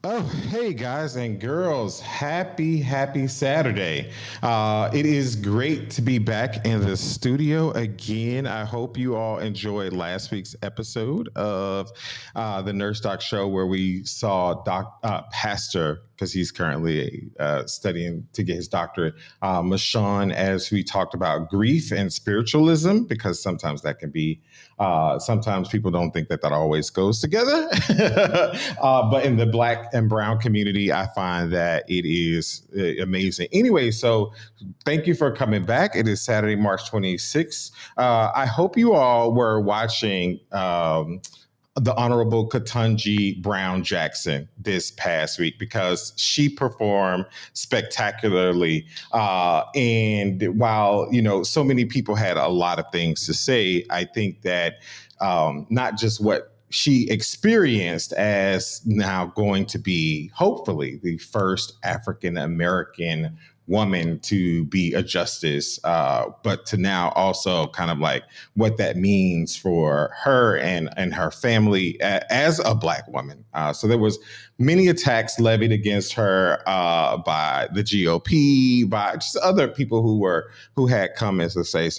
Oh, hey guys and girls, happy Saturday. It is great to be back in the studio again. I hope you all enjoyed last week's episode of the Nurse Doc Show where we saw Pastor, because he's currently studying to get his doctorate, Mashawn, as we talked about grief and spiritualism, because sometimes that can be sometimes people don't think that that always goes together. But in the Black and Brown community, I find that it is amazing. Anyway, so thank you for coming back. It is Saturday, March 26th. I hope you all were watching. The Honorable Ketanji Brown Jackson this past week because she performed spectacularly. And while, so many people had a lot of things to say, I think that not just what she experienced as now going to be, hopefully, the first African American woman to be a justice, but to now also kind of like what that means for her and her family as a Black woman. So there was many attacks levied against her by the GOP, by just other people who had comments to say.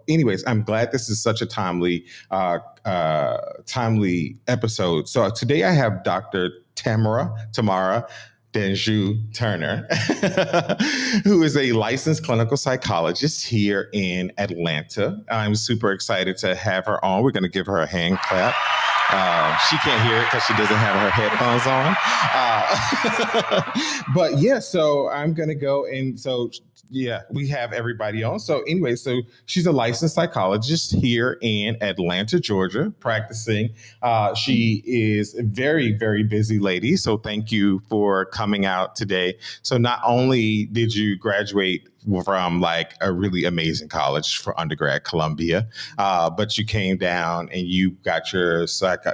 Anyways, I'm glad this is such a timely episode. So today I have Dr. Tamara D'Anjou Turner, who is a licensed clinical psychologist here in Atlanta. I'm super excited to have her on. We're going to give her a hand clap. She can't hear it because she doesn't have her headphones on. But yeah, so I'm going to go. And so, yeah, we have everybody on. So anyway, so she's a licensed psychologist here in Atlanta, Georgia, practicing. She is a very, very busy lady. So thank you for coming out today. So not only did you graduate from like a really amazing college for undergrad, Columbia, but you came down and you got your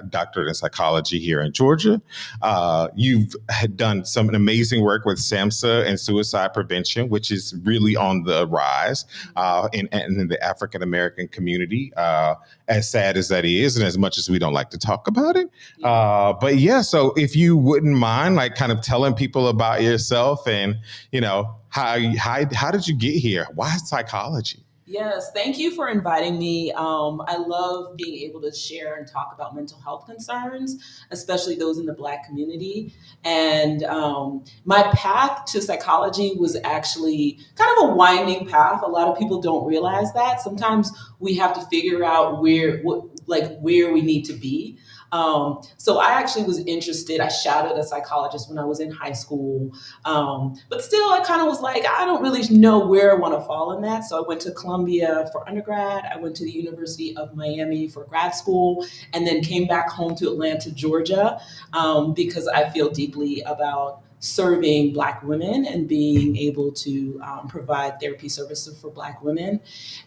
doctorate in psychology here in Georgia. You've had done some amazing work with SAMHSA and suicide prevention, which is really on the rise in the African American community, as sad as that is, and as much as we don't like to talk about it. But yeah, so if you wouldn't mind, like, kind of telling people about yourself and, how did you get here? Why psychology? Yes, thank you for inviting me. I love being able to share and talk about mental health concerns, especially those in the Black community. And my path to psychology was actually kind of a winding path. A lot of people don't realize that. Sometimes we have to figure out where we need to be. So I actually was interested. I shadowed a psychologist when I was in high school. But still, I kind of was like, I don't really know where I want to fall in that. So I went to Columbia for undergrad. I went to the University of Miami for grad school, and then came back home to Atlanta, Georgia, because I feel deeply about serving Black women and being able to provide therapy services for Black women.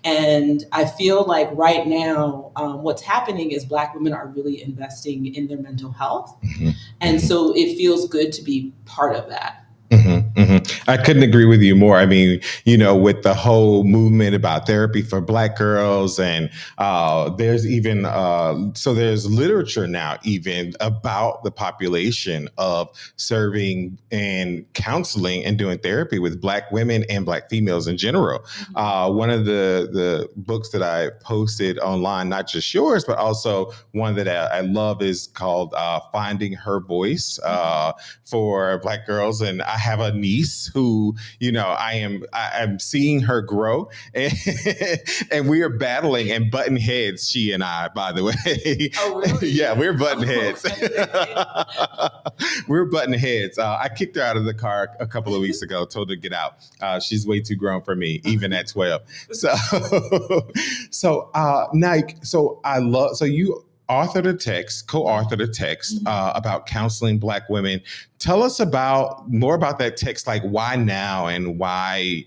And I feel like right now, what's happening is Black women are really investing in their mental health. Mm-hmm. And so it feels good to be part of that. Mm-hmm, mm-hmm. I couldn't agree with you more. I mean, with the whole movement about therapy for Black girls, and there's even there's literature now even about the population of serving and counseling and doing therapy with Black women and Black females in general. Mm-hmm. One of the books that I posted online, not just yours, but also one that I love, is called Finding Her Voice for Black girls. And I have a niece who, I'm seeing her grow, and we are battling and butting heads. She and I, by the way. Oh, really? Yeah, we're butting heads. We're butting heads. I kicked her out of the car a couple of weeks ago. Told her to get out. She's way too grown for me, even at 12. So you co-authored a text about counseling Black women. Tell us more about that text, like why now, and why,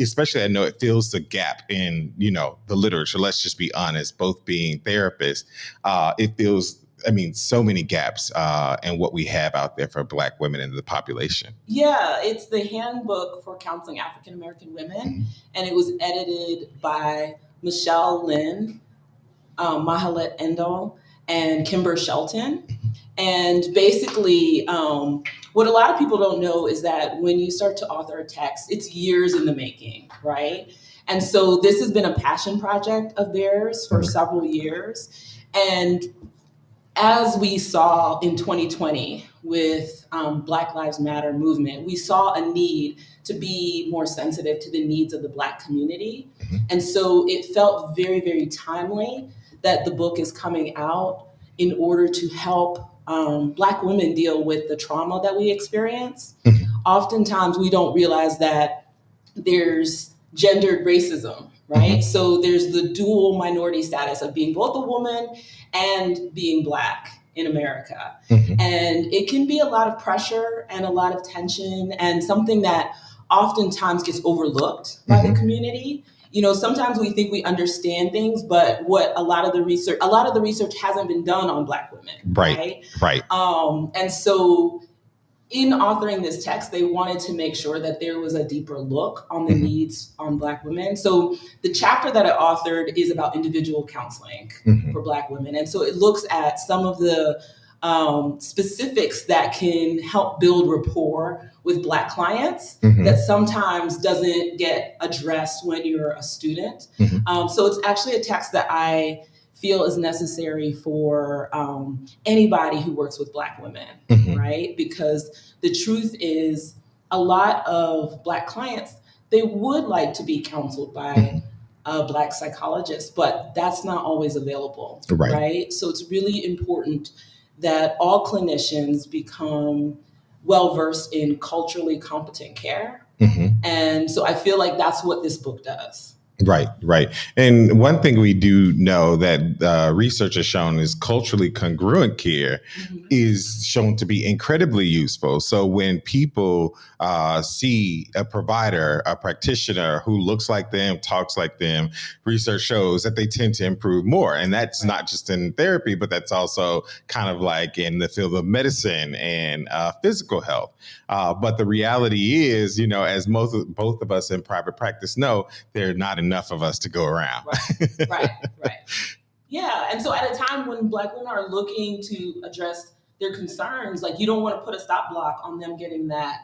especially I know it fills the gap in, the literature. Let's just be honest, both being therapists, it fills, so many gaps in what we have out there for Black women in the population. Yeah, it's the Handbook for Counseling African American Women, and it was edited by Michelle Lynn, Mahalet Endall, and Kimber Shelton. And basically, what a lot of people don't know is that when you start to author a text, it's years in the making, right? And so this has been a passion project of theirs for several years. And as we saw in 2020 with Black Lives Matter movement, we saw a need to be more sensitive to the needs of the Black community. And so it felt very, very timely that the book is coming out in order to help Black women deal with the trauma that we experience. Oftentimes, we don't realize that there's gendered racism, right? So there's the dual minority status of being both a woman and being Black in America. And it can be a lot of pressure and a lot of tension, and something that oftentimes gets overlooked by the community. You know, sometimes we think we understand things, but what a lot of the research hasn't been done on Black women, right? And so in authoring this text, they wanted to make sure that there was a deeper look on the needs on Black women. So the chapter that I authored is about individual counseling for Black women. And so it looks at some of the specifics that can help build rapport with Black clients that sometimes doesn't get addressed when you're a student. So it's actually a text that I feel is necessary for anybody who works with Black women, right? Because the truth is, a lot of Black clients, they would like to be counseled by a Black psychologist, but that's not always available, right? So it's really important that all clinicians become well-versed in culturally competent care. And so I feel like that's what this book does. Right. And one thing we do know that research has shown is culturally congruent care is shown to be incredibly useful. So when people see a provider, a practitioner who looks like them, talks like them, research shows that they tend to improve more. And that's not just in therapy, but that's also kind of like in the field of medicine and physical health. But the reality is, you know, as both of us in private practice know, there are not enough of us to go around. Right. Yeah. And so at a time when Black women are looking to address their concerns, like, you don't want to put a stop block on them getting that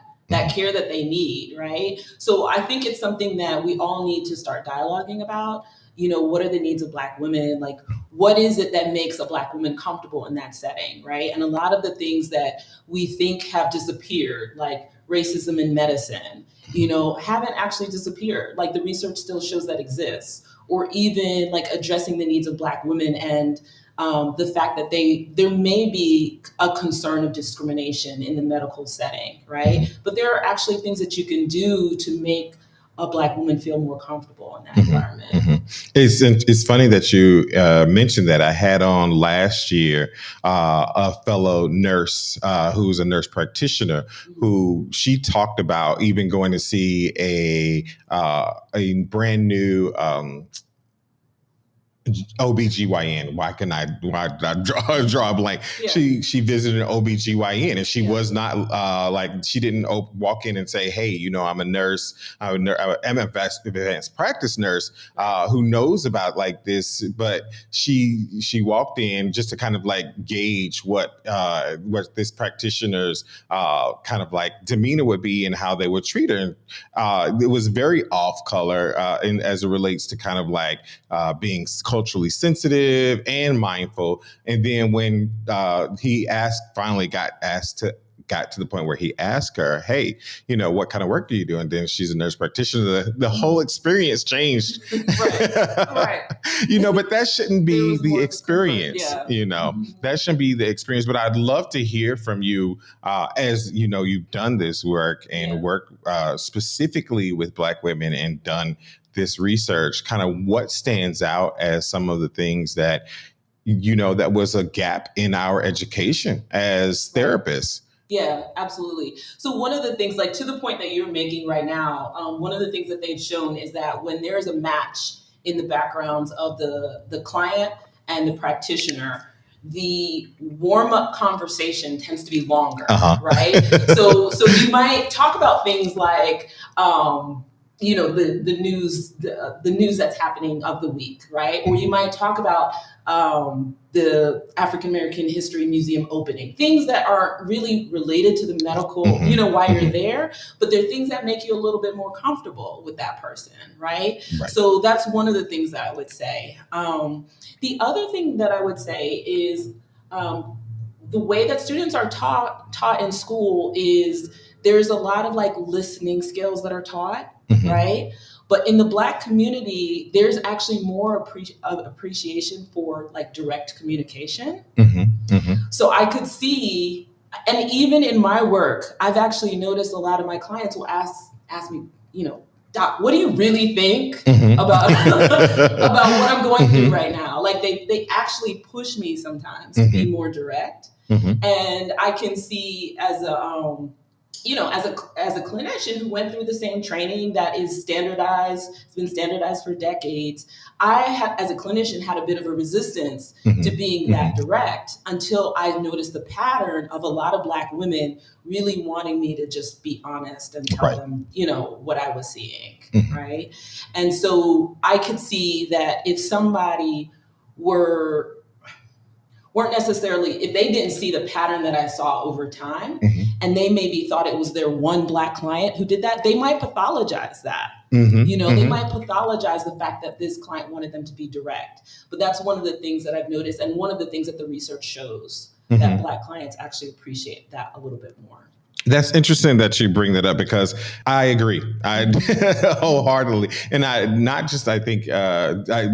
care that they need, right? So I think it's something that we all need to start dialoguing about. You know, what are the needs of Black women? Like, what is it that makes a Black woman comfortable in that setting, right? And a lot of the things that we think have disappeared, like racism in medicine, you know, haven't actually disappeared. Like, the research still shows that exists. Or even like addressing the needs of Black women and the fact that there may be a concern of discrimination in the medical setting, right? But there are actually things that you can do to make a Black woman feel more comfortable in that environment. It's funny that you mentioned that. I had on last year a fellow nurse who's a nurse practitioner who she talked about even going to see a brand new OBGYN. Why draw a blank? Yeah. She visited an OBGYN and she was not she didn't walk in and say, hey, you know, I'm a nurse, I'm an advanced practice nurse who knows about like this, but she walked in just to kind of like gauge what this practitioner's kind of like demeanor would be and how they would treat her. And it was very off color and as it relates to kind of like being culturally sensitive and mindful. And then when he finally got to the point where he asked her, hey, you know, what kind of work do you do? And then she's a nurse practitioner. The whole experience changed. Right. You know, but that shouldn't be the experience. You know, that shouldn't be the experience. But I'd love to hear from you as, you know, you've done this work and work specifically with Black women and done this research, kind of what stands out as some of the things that, you know, that was a gap in our education as therapists. Yeah, absolutely. So one of the things, like to the point that you're making right now, one of the things that they've shown is that when there's a match in the backgrounds of the client and the practitioner, the warm-up conversation tends to be longer, right? So you might talk about things like, the news that's happening of the week, right? Or you might talk about the African American History Museum opening, things that aren't really related to the medical, why you're there, but they're things that make you a little bit more comfortable with that person, right? Right. So that's one of the things that I would say. The other thing that I would say is the way that students are taught in school is there's a lot of like listening skills that are taught, right? But in the Black community, there's actually more appreciation for like direct communication. So I could see, and even in my work, I've actually noticed a lot of my clients will ask me, Doc, what do you really think about about what I'm going through right now? Like they actually push me sometimes to be more direct. And I can see as a clinician who went through the same training that is standardized, it's been standardized for decades. As a clinician, had a bit of a resistance to being that direct until I noticed the pattern of a lot of Black women really wanting me to just be honest and tell them, what I was seeing, right? And so I could see that if somebody weren't necessarily, if they didn't see the pattern that I saw over time, and they maybe thought it was their one Black client who did that, they might pathologize that. They might pathologize the fact that this client wanted them to be direct. But that's one of the things that I've noticed, and one of the things that the research shows, that Black clients actually appreciate that a little bit more. That's interesting that you bring that up because I agree. I wholeheartedly, and I think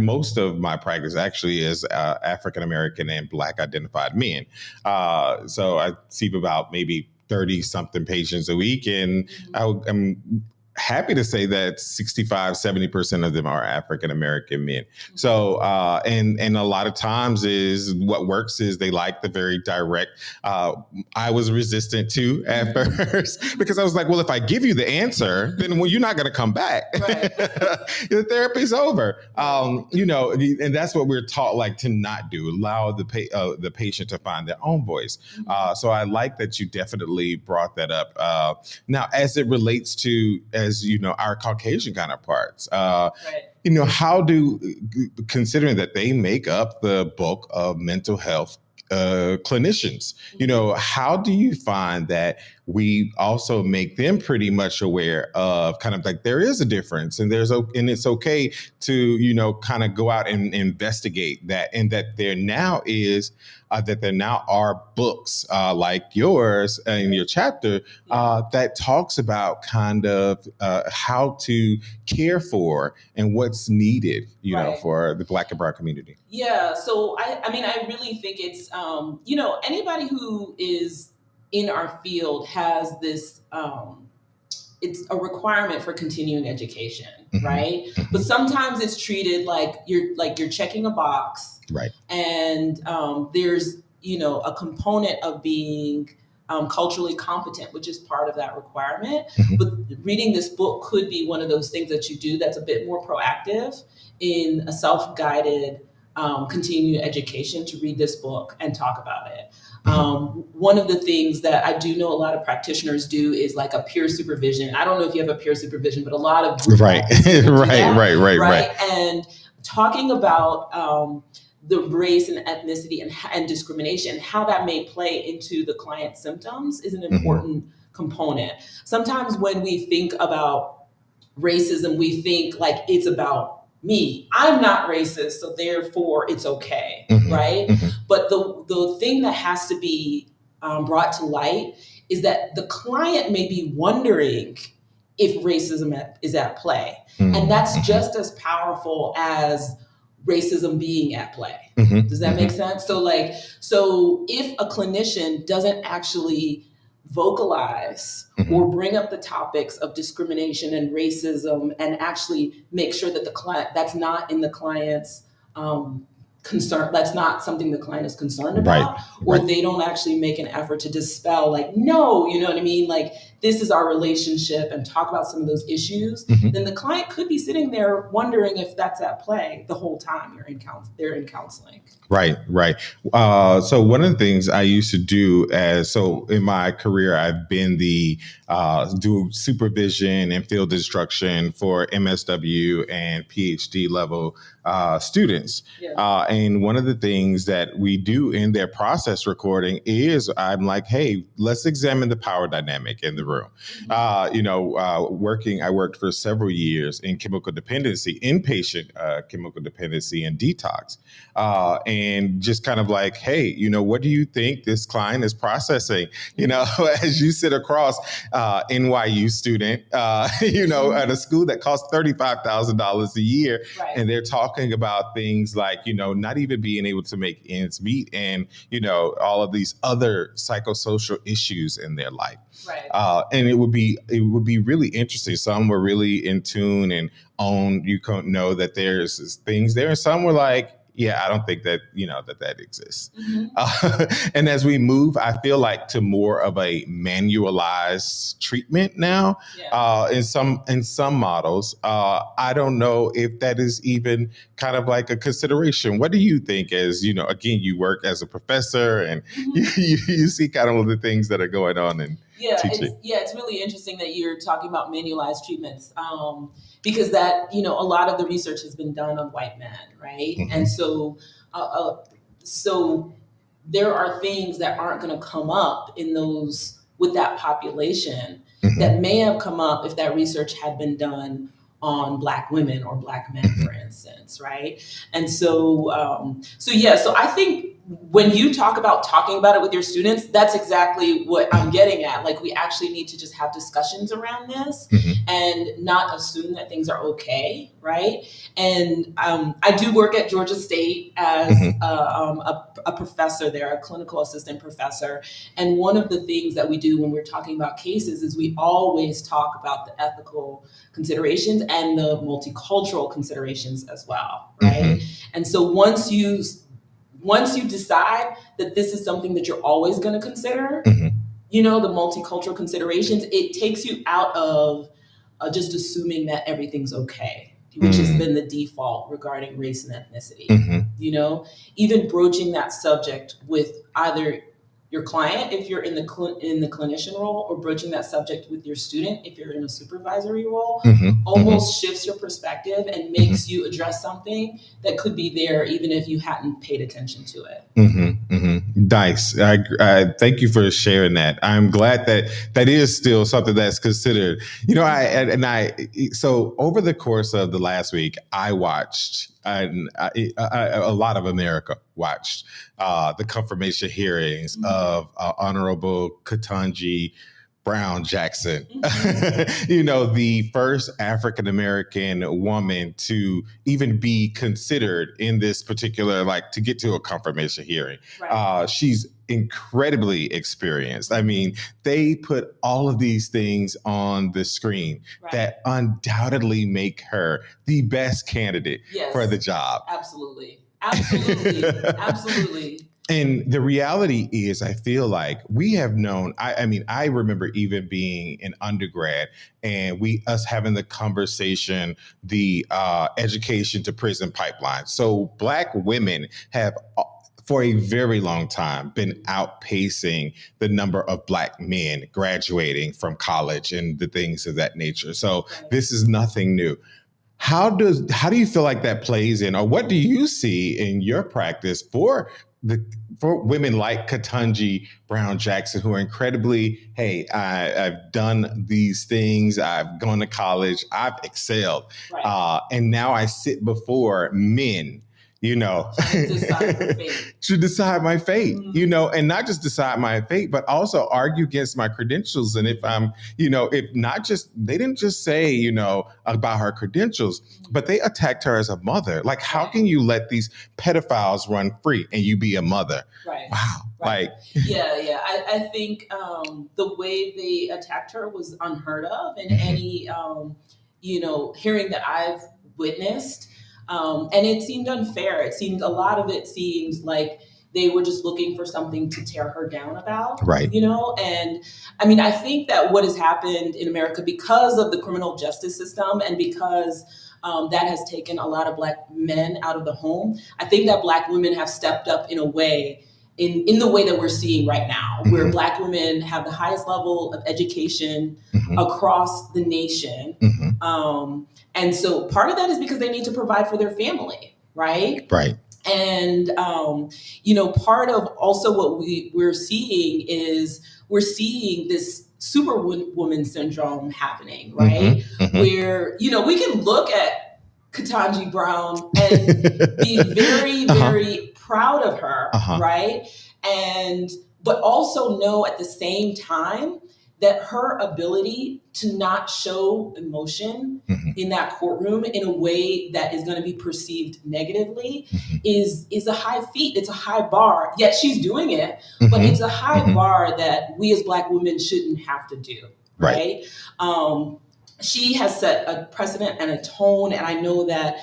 most of my practice actually is African American and Black identified men. So I see about maybe 30 something patients a week, and I'm happy to say that 65-70% of them are African American men. So and a lot of times is what works is they like the very direct. I was resistant to at first because I was like, well, if I give you the answer, then you're not going to come back. Right. The therapy's over. And that's what we're taught like to not do. Allow the patient to find their own voice. So I like that you definitely brought that up. Now, as it relates to our Caucasian counterparts, how considering that they make up the bulk of mental health clinicians, how do you find that we also make them pretty much aware of kind of like there is a difference and it's okay to, kind of go out and investigate that, and that there now are books like yours in your chapter that talks about kind of how to care for and what's needed, for the Black and Brown community. Yeah. So I really think it's, anybody who is in our field has this, it's a requirement for continuing education, right? But sometimes it's treated like you're checking a box, right? And there's a component of being culturally competent, which is part of that requirement. But reading this book could be one of those things that you do that's a bit more proactive in a self-guided continuing education, to read this book and talk about it. One of the things that I do know a lot of practitioners do is like a peer supervision. I don't know if you have a peer supervision, but a lot of right. And talking about the race and ethnicity and discrimination, how that may play into the client's symptoms is an important component. Sometimes when we think about racism, we think like it's about me. I'm not racist, so therefore it's okay, right? But the thing that has to be brought to light is that the client may be wondering if racism is at play. And that's just as powerful as racism being at play. Does that make sense? So if a clinician doesn't actually vocalize or bring up the topics of discrimination and racism and actually make sure that the client, that's not in the client's concerned, that's not something the client is concerned Right. about, or Right. they don't actually make an effort to dispel, like, no, you know what I mean, like, this is our relationship, and talk about some of those issues, then the client could be sitting there wondering if that's at play the whole time they're in counseling. Right, right. So one of the things I used to do so in my career, I've been the do supervision and field instruction for MSW and PhD level students. Yeah. And one of the things that we do in their process recording is I'm like, hey, let's examine the power dynamic in the room. I worked for several years in chemical dependency, inpatient chemical dependency and detox. And just kind of like, hey, what do you think this client is processing? As you sit across NYU student, at a school that costs $35,000 a year, Right. and they're talking about things like, not even being able to make ends meet, and all of these other psychosocial issues in their life. Right. And it would be really interesting. Some were really in tune and own. You can't know that there's things there, and some were like, yeah, I don't think that that exists. And as we move, I feel like to more of a manualized treatment now. Yeah. In some models, I don't know if that is even kind of like a consideration. What do you think? As again, you work as a professor, and you see kind of the things that are going on in teaching. It's really interesting that you're talking about manualized treatments, because that, a lot of the research has been done on white men, right? And so there are things that aren't going to come up in those with that population that may have come up if that research had been done on Black women or Black men, for instance, right? And so I think when you talk about talking about it with your students, that's exactly what I'm getting at. Like, we actually need to just have discussions around this and not assume that things are okay, right? And I do work at Georgia State as a professor there, a clinical assistant professor. And one of the things that we do when we're talking about cases is we always talk about the ethical considerations and the multicultural considerations as well, right? And so once you decide that this is something that you're always going to consider, the multicultural considerations, it takes you out of just assuming that everything's okay, which has been the default regarding race and ethnicity. Even broaching that subject with either your client, if you're in the clinician role, or broaching that subject with your student, if you're in a supervisory role, almost shifts your perspective and makes you address something that could be there even if you hadn't paid attention to it. Nice. I thank you for sharing that. I'm glad that is still something that's considered. So over the course of the last week, I watched, and a lot of America watched the confirmation hearings of Honorable Ketanji Brown Jackson, the first African American woman to even be considered in this particular, like, to get to a confirmation hearing. Right. She's incredibly experienced. I mean, they put all of these things on the screen that undoubtedly make her the best candidate for the job. Absolutely. Absolutely. And the reality is, I feel like we have known, I remember even being an undergrad and us having the conversation, the education to prison pipeline. So Black women have, for a very long time, been outpacing the number of Black men graduating from college and the things of that nature. So this is nothing new. How do you feel like that plays in, or what do you see in your practice for women like Ketanji Brown Jackson, who are incredibly, hey, I've done these things, I've gone to college, I've excelled, and now I sit before men, to decide my fate, and not just decide my fate, but also argue against my credentials. And if I'm, if not just, they didn't just say, about her credentials, but they attacked her as a mother. Like, how can you let these pedophiles run free and you be a mother? Wow. Like, I think the way they attacked her was unheard of in any, hearing that I've witnessed. And it seemed unfair. It seemed, a lot of it seemed like they were just looking for something to tear her down about, Right. And I mean, I think that what has happened in America, because of the criminal justice system, and because that has taken a lot of Black men out of the home, I think that Black women have stepped up in a way, in the way that we're seeing right now, where Mhm. Black women have the highest level of education Mhm. across the nation. Mhm. And so part of that is because they need to provide for their family, right? Right. And part of also what we're seeing is, we're seeing this superwoman syndrome happening, right? Mhm. Mhm. Where we can look at Ketanji Brown and be very, Uh-huh. very proud of her, Uh-huh. right? And but also know at the same time that her ability to not show emotion Mhm. in that courtroom in a way that is going to be perceived negatively Mhm. is a high feat. It's a high bar. Yet she's doing it, but Mhm. it's a high Mhm. bar that we as Black women shouldn't have to do, Right. right? She has set a precedent and a tone, and I know that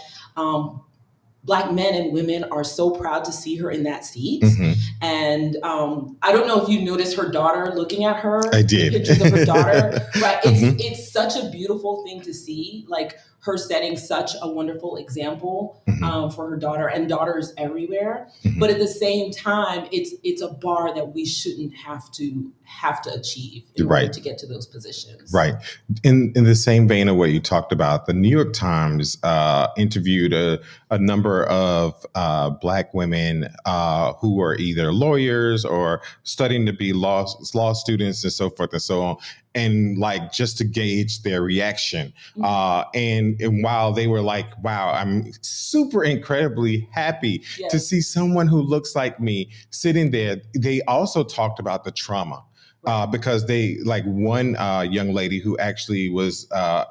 Black men and women are so proud to see her in that seat. Mhm. And I don't know if you noticed her daughter looking at her. I The did. pictures of her daughter, right? Mhm. It's such a beautiful thing to see, like her setting such a wonderful example Mhm. for her daughter and daughters everywhere. Mhm. But at the same time, it's a bar that we shouldn't have to achieve in order Right. to get to those positions. Right. In the same vein of what you talked about, the New York Times interviewed a number of Black women who are either lawyers or studying to be law students and so forth and so on, and like just to gauge their reaction. And while they were like, "Wow, I'm super incredibly happy to Yes. see someone who looks like me sitting there," they also talked about the trauma. Because they, like, one young lady who actually was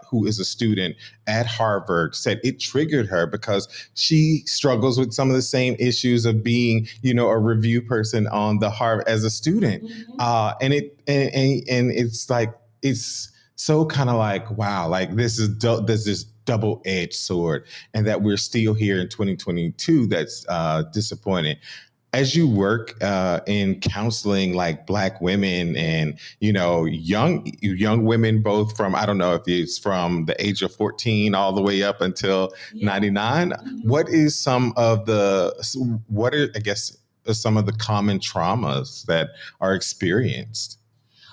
who is a student at Harvard, said it triggered her because she struggles with some of the same issues of being, a review person on the Harvard as a student. And it's like, it's so kind of like, wow, like there's this double-edged sword, and that we're still here in 2022. That's disappointing. As you work in counseling like Black women and young women, both from, I don't know if it's from the age of 14 all the way up until 99, what is what are, I guess, some of the common traumas that are experienced?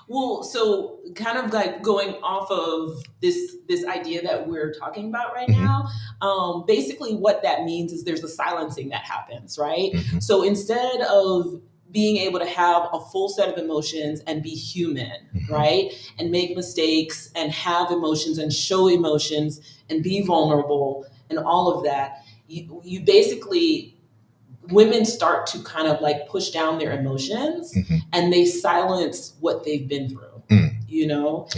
Well, so kind of like going off of this idea that we're talking about right now, basically what that means is there's a silencing that happens, right? Mhm. So instead of being able to have a full set of emotions and be human, right? And make mistakes and have emotions and show emotions and be vulnerable and all of that, you basically, women start to kind of like push down their emotions and they silence what they've been through.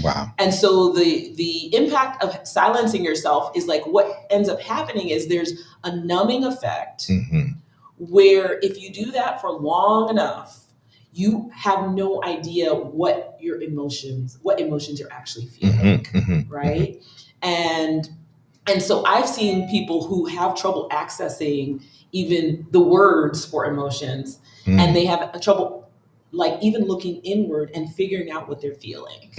Wow. And so the impact of silencing yourself is like, what ends up happening is there's a numbing effect where if you do that for long enough, you have no idea what emotions you're actually feeling, right? And so I've seen people who have trouble accessing even the words for emotions, and they have trouble like even looking inward and figuring out what they're feeling,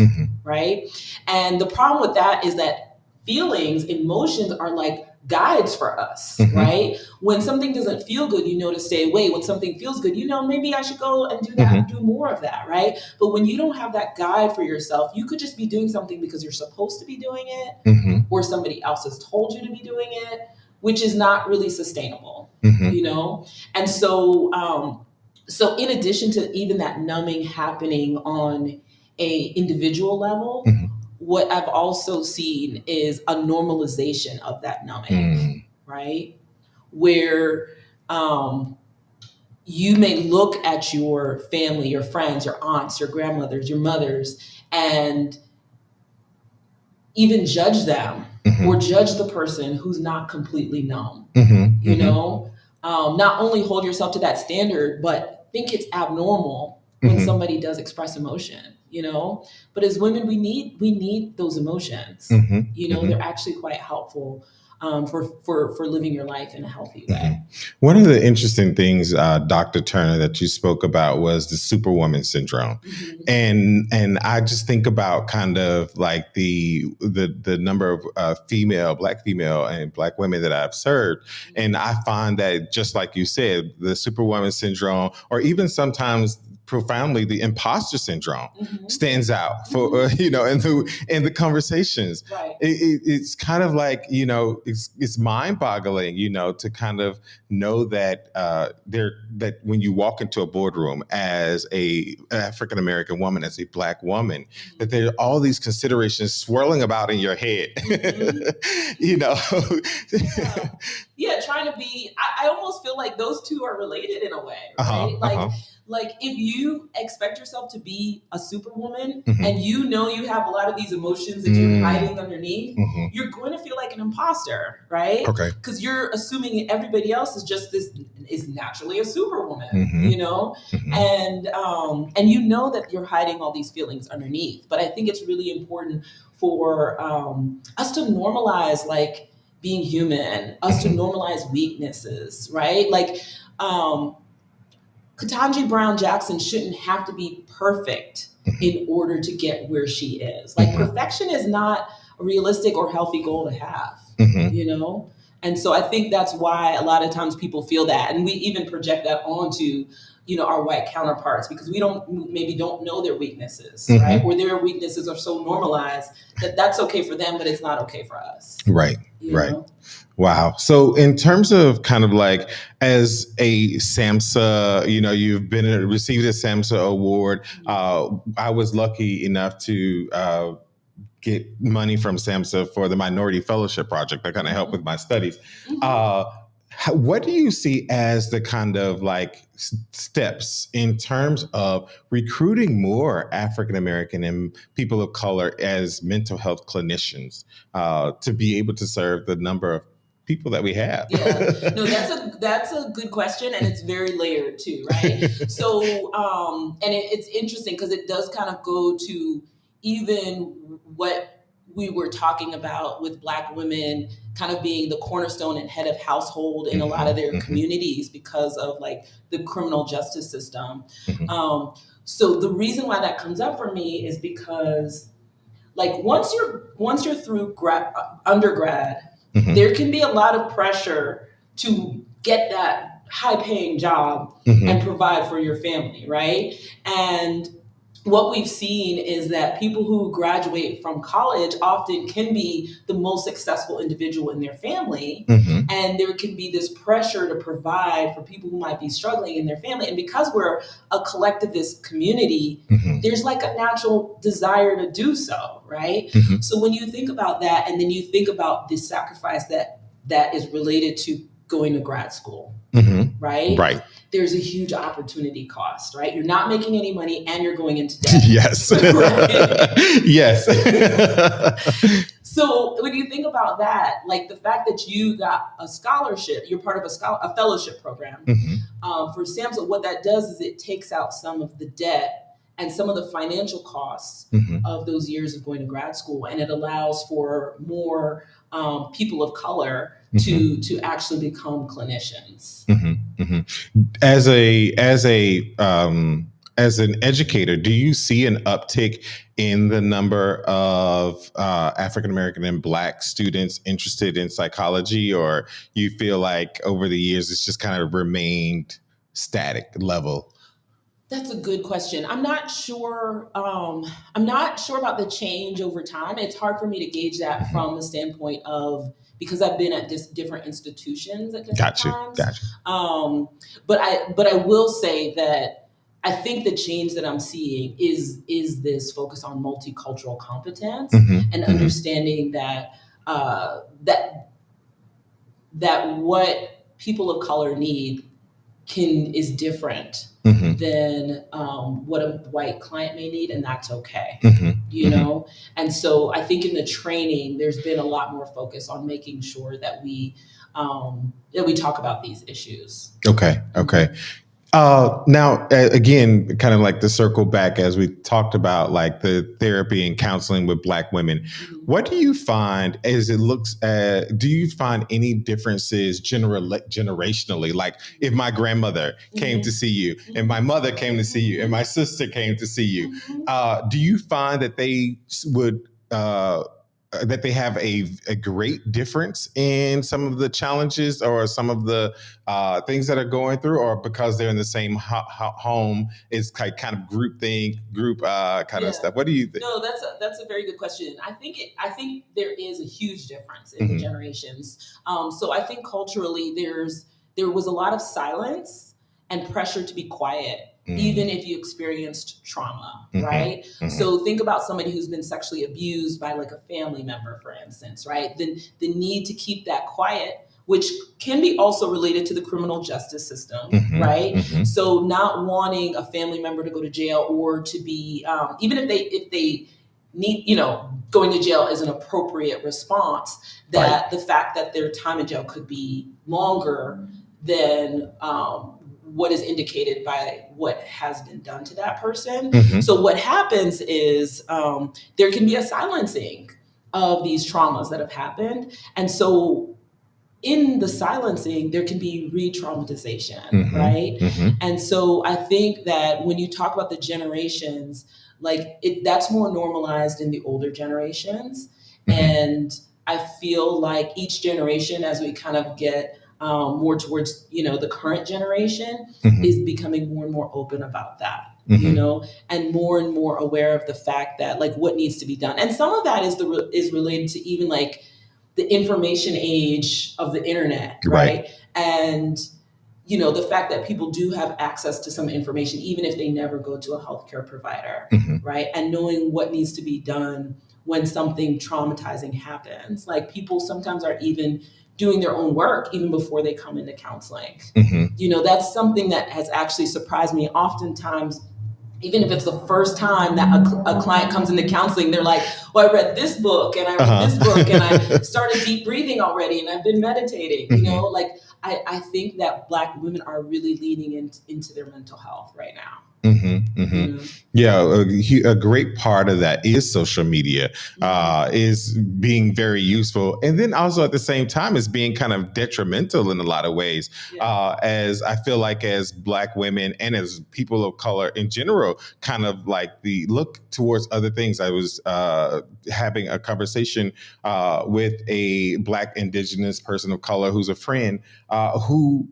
right? And the problem with that is that emotions are like guides for us, right? When something doesn't feel good, you know to stay away. When something feels good, maybe I should go and do that, do more of that, right? But when you don't have that guide for yourself, you could just be doing something because you're supposed to be doing it, or somebody else has told you to be doing it, which is not really sustainable, And so in addition to even that numbing happening on a individual level, what I've also seen is a normalization of that numbing, right? Where you may look at your family, your friends, your aunts, your grandmothers, your mothers, and even judge them or judge the person who's not completely numb. Not only hold yourself to that standard, but think it's abnormal when somebody does express emotion. But as women, we need those emotions. They're actually quite helpful. for living your life in a healthy way. Mhm. One of the interesting things, Dr. Turner, that you spoke about was the superwoman syndrome, and I just think about kind of like the number of black female and black women that I've served, and I find that just like you said, the superwoman syndrome, or even sometimes profoundly the imposter syndrome stands out for in the conversations. Right. It's kind of like it's mind boggling to kind of know that that when you walk into a boardroom as a African American woman, as a black woman, that there are all these considerations swirling about in your head. you know yeah, trying to be, I almost feel like those two are related in a way, right? Like if you expect yourself to be a superwoman and you know you have a lot of these emotions that you're hiding underneath, you're going to feel like an imposter, right? Okay. Because you're assuming everybody else is naturally a superwoman, and you know that you're hiding all these feelings underneath. But I think it's really important for us to normalize like being human, us to normalize weaknesses, right? Like Ketanji Brown Jackson shouldn't have to be perfect in order to get where she is. Like perfection is not a realistic or healthy goal to have, And so I think that's why a lot of times people feel that, and we even project that onto, our white counterparts, because we don't know their weaknesses, right? Or their weaknesses are so normalized that that's okay for them, but it's not okay for us. Right. Wow. So in terms of kind of like as a SAMHSA, you've received a SAMHSA award. I was lucky enough to get money from SAMHSA for the Minority Fellowship Project that kind of helped with my studies. What do you see as the kind of like steps in terms of recruiting more African American and people of color as mental health clinicians to be able to serve the number of people that we have? No, that's a good question, and it's very layered too, right? So, and it's interesting because it does kind of go to even what we were talking about with Black women kind of being the cornerstone and head of household in a lot of their communities because of like the criminal justice system. So the reason why that comes up for me is because like once you're through undergrad, there can be a lot of pressure to get that high paying job and provide for your family, right? And what we've seen is that people who graduate from college often can be the most successful individual in their family. And there can be this pressure to provide for people who might be struggling in their family. And because we're a collectivist community, there's like a natural desire to do so, right? So when you think about that, and then you think about the sacrifice that is related to going to grad school, right? There's a huge opportunity cost, right? You're not making any money and you're going into debt. Yes. Yes. So when you think about that, like the fact that you got a scholarship, you're part of a fellowship program for SAMHSA, what that does is it takes out some of the debt and some of the financial costs of those years of going to grad school. And it allows for more people of color to actually become clinicians. As an educator, do you see an uptick in the number of African American and Black students interested in psychology, or you feel like over the years it's just kind of remained static level? That's a good question. I'm not sure. I'm not sure about the change over time. It's hard for me to gauge that from the standpoint of, because I've been at different institutions at different times. But I will say that I think the change that I'm seeing is this focus on multicultural competence and understanding that that what people of color need is different than what a white client may need, and that's okay. And so I think in the training, there's been a lot more focus on making sure that we talk about these issues. Okay. Now, again, kind of like the circle back as we talked about like the therapy and counseling with Black women. Mhm. What do you find as it looks at, do you find any differences generationally? Like if my grandmother came to Mhm. see you and my mother came to see you and my sister came to see you, Mhm. do you find that they would, that they have a great difference in some of the challenges or some of the things that are going through, or because they're in the same home, it's kind of group thing, group kind of Yeah. stuff? What do you think? No, that's a very good question. I think there is a huge difference in the Mhm. generations. So I think culturally there was a lot of silence and pressure to be quiet, even Mm. if you experienced trauma, Mhm. right? Mhm. So think about somebody who's been sexually abused by like a family member, for instance, right? Then the need to keep that quiet, which can be also related to the criminal justice system, Mhm. right? Mhm. So not wanting a family member to go to jail or to be, even if they need, going to jail is an appropriate response, Right. that the fact that their time in jail could be longer than what is indicated by what has been done to that person. Mhm. So what happens is there can be a silencing of these traumas that have happened. And so in the silencing, there can be re traumatization, Mhm. right? Mhm. And so I think that when you talk about the generations, like that's more normalized in the older generations. Mhm. And I feel like each generation, as we kind of get more towards, the current generation, Mhm. is becoming more and more open about that. Mhm. And more aware of the fact that like what needs to be done, and some of that is related to even like the information age of the internet, Right. right? And the fact that people do have access to some information, even if they never go to a healthcare provider, Mhm. right? And knowing what needs to be done when something traumatizing happens. Like people sometimes are even doing their own work even before they come into counseling. Mhm. That's something that has actually surprised me. Oftentimes, even if it's the first time that a client comes into counseling, they're like, well, I read this book and I read this book and I started deep breathing already and I've been meditating, Mhm. like I think that Black women are really leaning into their mental health right now. Mm-hmm, mm-hmm. Yeah, a great part of that is social media, is being very useful. And then also at the same time is being kind of detrimental in a lot of ways. Yeah. As I feel like as Black women and as people of color in general, kind of like the look towards other things. I was having a conversation with a Black Indigenous person of color who's a friend, who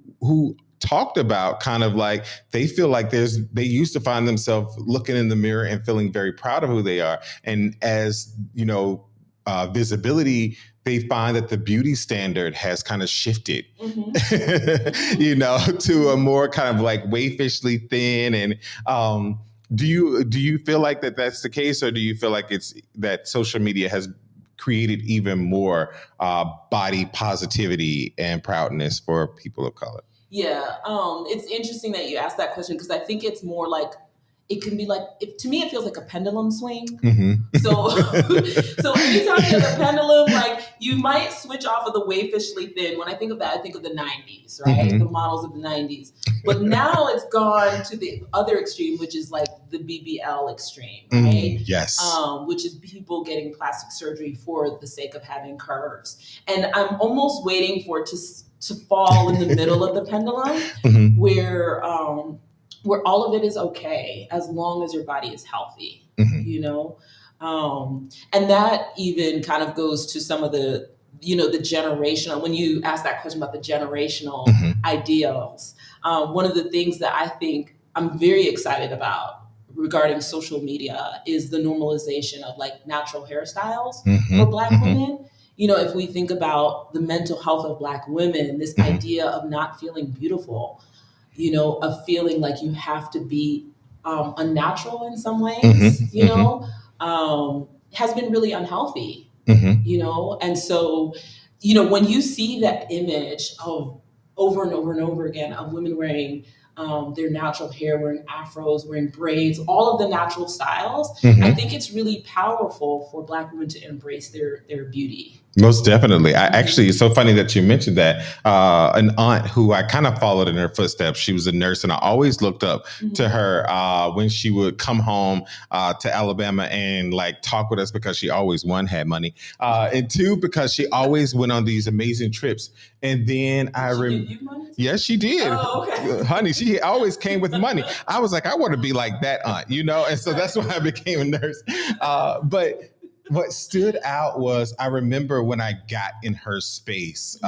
talked about kind of like they feel like they used to find themselves looking in the mirror and feeling very proud of who they are, and as visibility, they find that the beauty standard has kind of shifted to a more kind of like wayfishly thin. And do you feel like that's the case, or do you feel like it's that social media has created even more body positivity and proudness for people of color? Yeah, it's interesting that you asked that question because I think it's more like it can be like to me it feels like a pendulum swing. Mm-hmm. So so anytime you have a pendulum, like you might switch off of the wayfishly thin. When I think of that, I think of the 90s, right? The Mm-hmm. models of the 90s. But now it's gone to the other extreme, which is like the BBL extreme, right? Yes. Which is people getting plastic surgery for the sake of having curves. And I'm almost waiting for it to fall in the middle of the pendulum, Mm-hmm. where all of it is okay as long as your body is healthy, Mm-hmm. and that even kind of goes to some of the the generational, when you ask that question about the generational Mm-hmm. ideals. One of the things that I think I'm very excited about regarding social media is the normalization of like natural hairstyles for Mm-hmm. Black Mm-hmm. women. If we think about the mental health of Black women, this Mm-hmm. idea of not feeling beautiful, of feeling like you have to be unnatural in some ways, Mm-hmm. has been really unhealthy, Mm-hmm. and so, when you see that image of over and over and over again of women wearing their natural hair, wearing afros, wearing braids, all of the natural styles, I Mm-hmm. think it's really powerful for Black women to embrace their beauty. Most definitely. I actually, Mhm. it's so funny that you mentioned that. An aunt who I kind of followed in her footsteps. She was a nurse, and I always looked up to Mhm. her when she would come home to Alabama and like talk with us because she always one had money, and two because she always went on these amazing trips. And then Did she give you money too? yes, she did. Oh, okay. Honey, she always came with money. I was like, I want to be like that aunt, you know? And so that's Right. why I became a nurse. But what stood out was I remember when I got in her space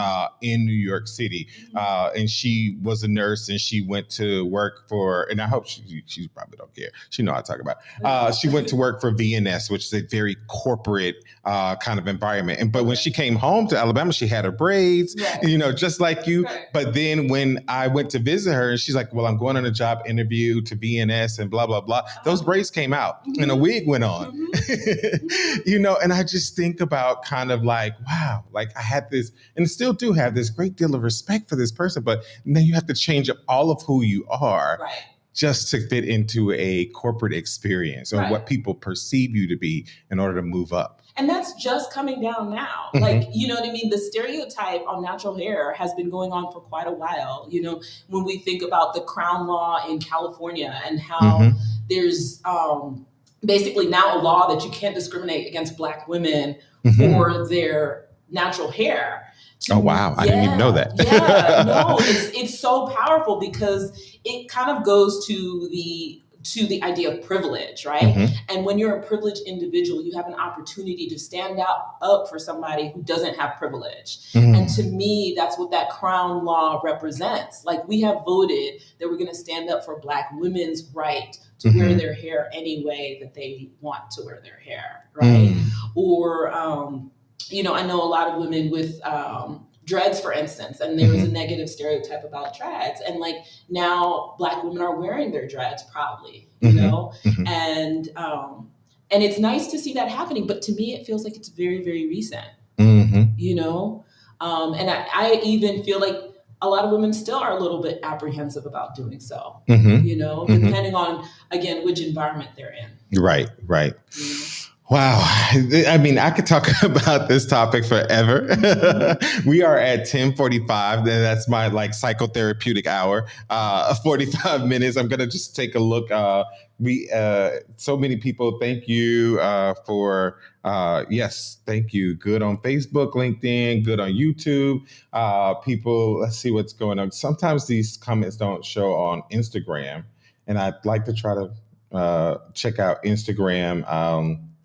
in New York City, Mhm. and she was a nurse and she went to work for, and I hope she probably don't care. She know I talk about. She went to work for VNS, which is a very corporate kind of environment. And but when Okay. she came home to Alabama, she had her braids, Right. you know, just like you. Right. But then when I went to visit her, and she's like, "Well, I'm going on a job interview to VNS and blah blah blah." Those braids came out and a Mhm. wig went on. Mhm. Mhm. You know, and I just think about kind of like, wow, like I had this and still do have this great deal of respect for this person, but now you have to change up all of who you are Right. just to fit into a corporate experience or Right. what people perceive you to be in order to move up. And that's just coming down now. Like, Mm-hmm. you know what I mean? The stereotype on natural hair has been going on for quite a while. You know, when we think about the crown law in California and how Mm-hmm. there's basically now a law that you can't discriminate against Black women Mm-hmm. for their natural hair. To Oh me, wow, I didn't even know yeah, that. yeah, no, it's so powerful because it kind of goes to the idea of privilege, right? Mm-hmm. And when you're a privileged individual, you have an opportunity to stand up for somebody who doesn't have privilege. And to Mm. me, that's what that crown law represents. Like we have voted that we're going to stand up for Black women's right to wear Mm-hmm. their hair any way that they want to wear their hair, right? Mm. Or, you know, I know a lot of women with dreads, for instance, and there was a Mm-hmm. negative stereotype about dreads. And like now Black women are wearing their dreads proudly, you know, Mm-hmm. Mm-hmm. and and it's nice to see that happening. But to me, it feels like it's very, very recent, Mm-hmm. you know, and I even feel like a lot of women still are a little bit apprehensive about doing so, you Mm-hmm. know, Mm-hmm. depending on again which environment they're in, Right, right. you know. Wow. I mean, I could talk about this topic forever. Mm-hmm. We are at 10:45. That's my like psychotherapeutic hour. 45 minutes. I'm gonna just take a look. We so many people. Thank you for yes, thank you. Good on Facebook, LinkedIn, good on YouTube. People, let's see what's going on. Sometimes these comments don't show on Instagram, and I'd like to try to check out Instagram.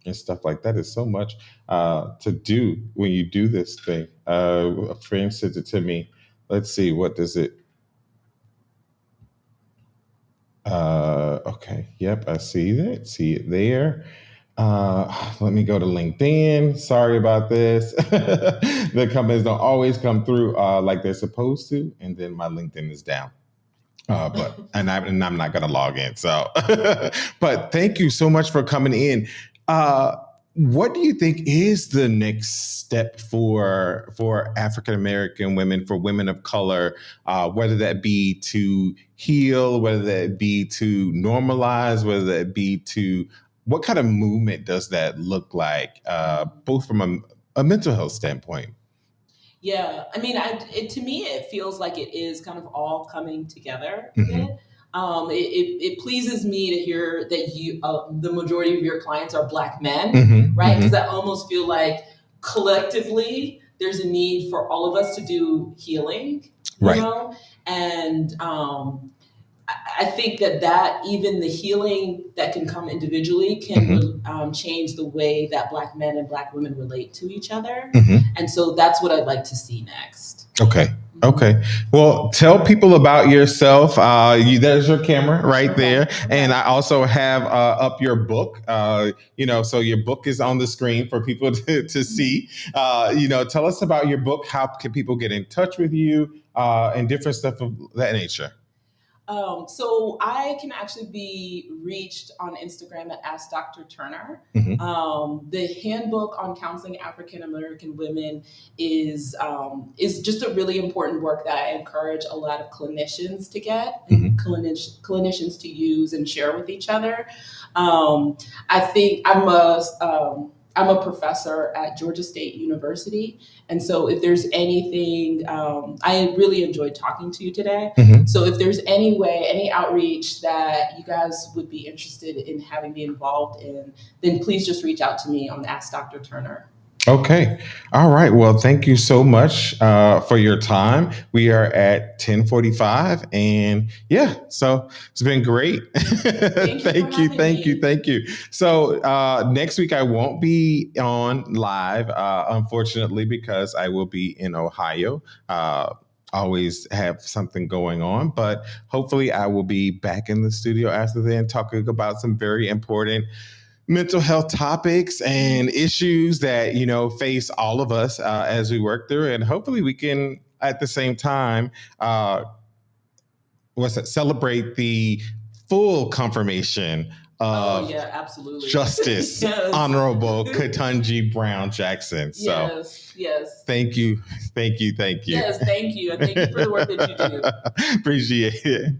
And stuff like that is so much to do when you do this thing. A friend sent it to me. Let's see, what does it? Okay, yep, I see that. See it there. Let me go to LinkedIn. Sorry about this. The comments don't always come through like they're supposed to, and then my LinkedIn is down. But and I'm not gonna log in. So, but thank you so much for coming in. Uh, what do you think is the next step for African American women, for women of color, whether that be to heal, whether that be to normalize, whether that be to what kind of movement does that look like, both from a mental health standpoint? Yeah, I mean, to me, it feels like it is kind of all coming together a Hmm. bit. It pleases me to hear that the majority of your clients are Black men, Hmm. right? Because Hmm. I almost feel like collectively there's a need for all of us to do healing, you Right. know, and I think that even the healing that can come individually Hmm. can change the way that Black men and Black women relate to each other. Hmm. And so that's what I'd like to see next. Okay. Mhm. Okay. Well, tell people about yourself. There's your camera right Okay. there, and Okay. I also have up your book. So your book is on the screen for people to see. Tell us about your book. How can people get in touch with you, and different stuff of that nature? So I can actually be reached on Instagram at Ask Dr. Turner. Hmm. The handbook on counseling African American women is just a really important work that I encourage a lot of clinicians to get and Hmm. clinicians to use and share with each other. Um, I think I'm a professor at Georgia State University. And so if there's anything, I really enjoyed talking to you today. Mhm. So if there's any way, any outreach that you guys would be interested in having me involved in, then please just reach out to me on Ask Dr. Turner. Okay. All right. Well, thank you so much for your time. We are at 10:45, and yeah, so it's been great. Thank you for Thank you, having thank you, me. thank you. So next week I won't be on live, unfortunately, because I will be in Ohio. Always have something going on, but hopefully I will be back in the studio after then talking about some very important mental health topics and issues that face all of us as we work through, and hopefully we can at the same time uh, celebrate the full confirmation Oh, of yeah, absolutely. Justice Yes. Honorable Ketanji Brown Jackson. So Yes, yes. thank you, thank you, thank you. Yes, thank you. And thank you for the work that you do. Appreciate it.